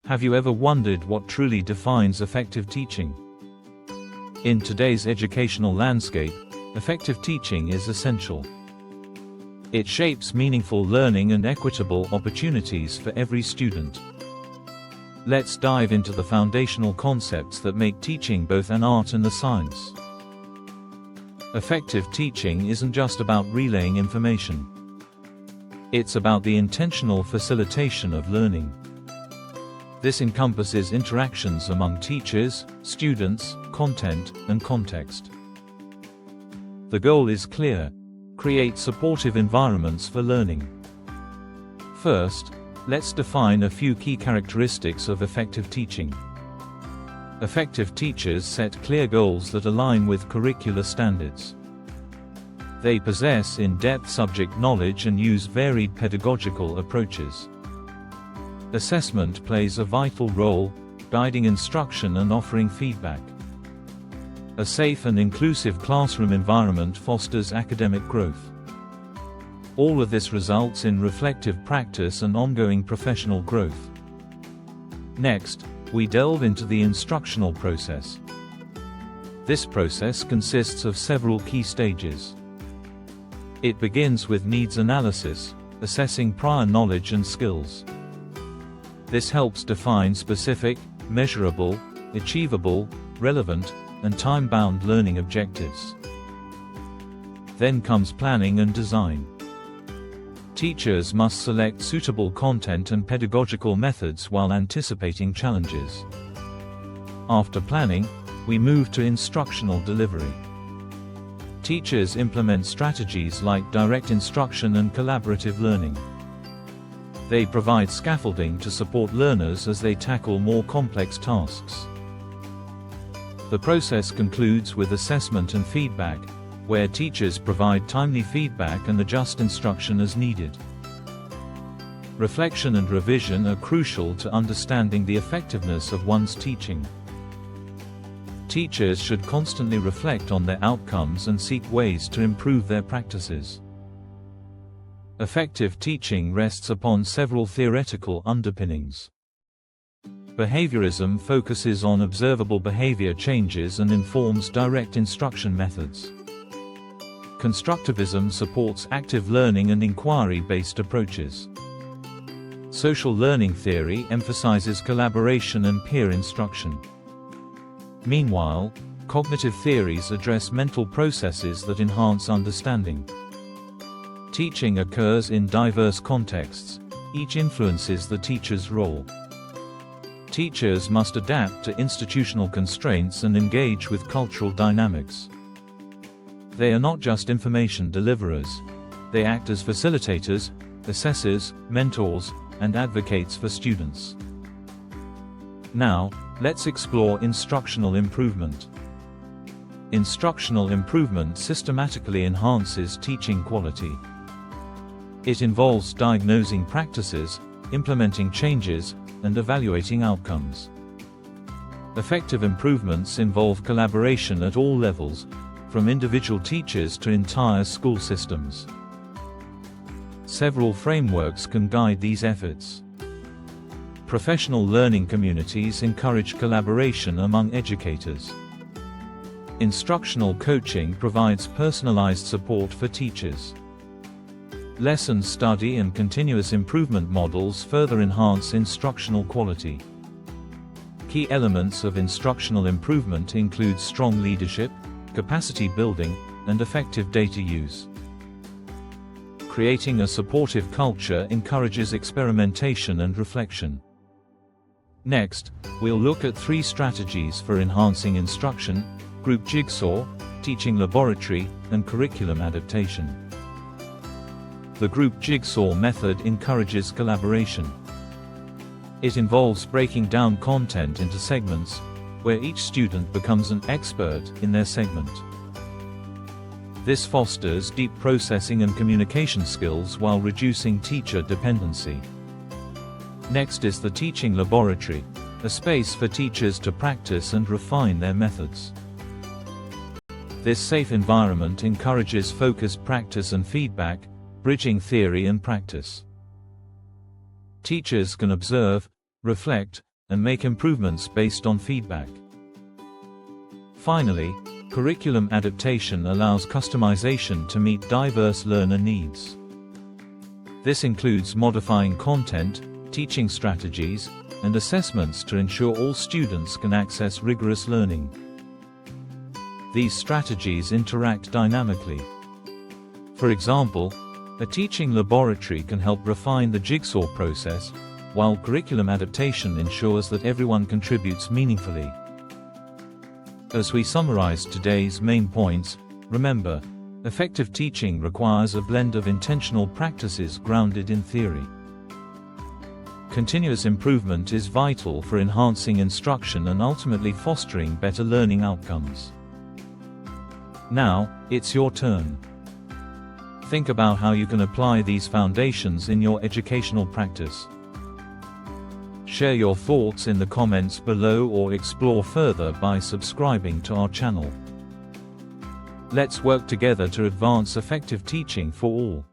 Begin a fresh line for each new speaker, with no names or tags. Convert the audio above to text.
Have you ever wondered what truly defines effective teaching? In today's educational landscape, effective teaching is essential. It shapes meaningful learning and equitable opportunities for every student. Let's dive into the foundational concepts that make teaching both an art and a science. Effective teaching isn't just about relaying information. It's about the intentional facilitation of learning. This encompasses interactions among teachers, students, content, and context. The goal is clear: create supportive environments for learning. First, let's define a few key characteristics of effective teaching. Effective teachers set clear goals that align with curricular standards. They possess in-depth subject knowledge and use varied pedagogical approaches. Assessment plays a vital role, guiding instruction and offering feedback. A safe and inclusive classroom environment fosters academic growth. All of this results in reflective practice and ongoing professional growth. Next, we delve into the instructional process. This process consists of several key stages. It begins with needs analysis, assessing prior knowledge and skills. This helps define specific, measurable, achievable, relevant, and time-bound learning objectives. Then comes planning and design. Teachers must select suitable content and pedagogical methods while anticipating challenges. After planning, we move to instructional delivery. Teachers implement strategies like direct instruction and collaborative learning. They provide scaffolding to support learners as they tackle more complex tasks. The process concludes with assessment and feedback, where teachers provide timely feedback and adjust instruction as needed. Reflection and revision are crucial to understanding the effectiveness of one's teaching. Teachers should constantly reflect on their outcomes and seek ways to improve their practices. Effective teaching rests upon several theoretical underpinnings. Behaviorism focuses on observable behavior changes and informs direct instruction methods. Constructivism supports active learning and inquiry-based approaches. Social learning theory emphasizes collaboration and peer instruction. Meanwhile, cognitive theories address mental processes that enhance understanding. Teaching occurs in diverse contexts, each influences the teacher's role. Teachers must adapt to institutional constraints and engage with cultural dynamics. They are not just information deliverers. They act as facilitators, assessors, mentors, and advocates for students. Now, let's explore instructional improvement. Instructional improvement systematically enhances teaching quality. It involves diagnosing practices, implementing changes, and evaluating outcomes. Effective improvements involve collaboration at all levels, from individual teachers to entire school systems. Several frameworks can guide these efforts. Professional learning communities encourage collaboration among educators. Instructional coaching provides personalized support for teachers. Lesson study and continuous improvement models further enhance instructional quality. Key elements of instructional improvement include strong leadership, capacity building, and effective data use. Creating a supportive culture encourages experimentation and reflection. Next, we'll look at 3 strategies for enhancing instruction: group jigsaw, teaching laboratory, and curriculum adaptation. The group jigsaw method encourages collaboration. It involves breaking down content into segments, where each student becomes an expert in their segment. This fosters deep processing and communication skills while reducing teacher dependency. Next is the teaching laboratory, a space for teachers to practice and refine their methods. This safe environment encourages focused practice and feedback, bridging theory and practice. Teachers can observe, reflect, and make improvements based on feedback. Finally, curriculum adaptation allows customization to meet diverse learner needs. This includes modifying content, teaching strategies, and assessments to ensure all students can access rigorous learning. These strategies interact dynamically. For example, a teaching laboratory can help refine the Jigsaw process, while curriculum adaptation ensures that everyone contributes meaningfully. As we summarize today's main points, remember, effective teaching requires a blend of intentional practices grounded in theory. Continuous improvement is vital for enhancing instruction and ultimately fostering better learning outcomes. Now, it's your turn. Think about how you can apply these foundations in your educational practice. Share your thoughts in the comments below or explore further by subscribing to our channel. Let's work together to advance effective teaching for all.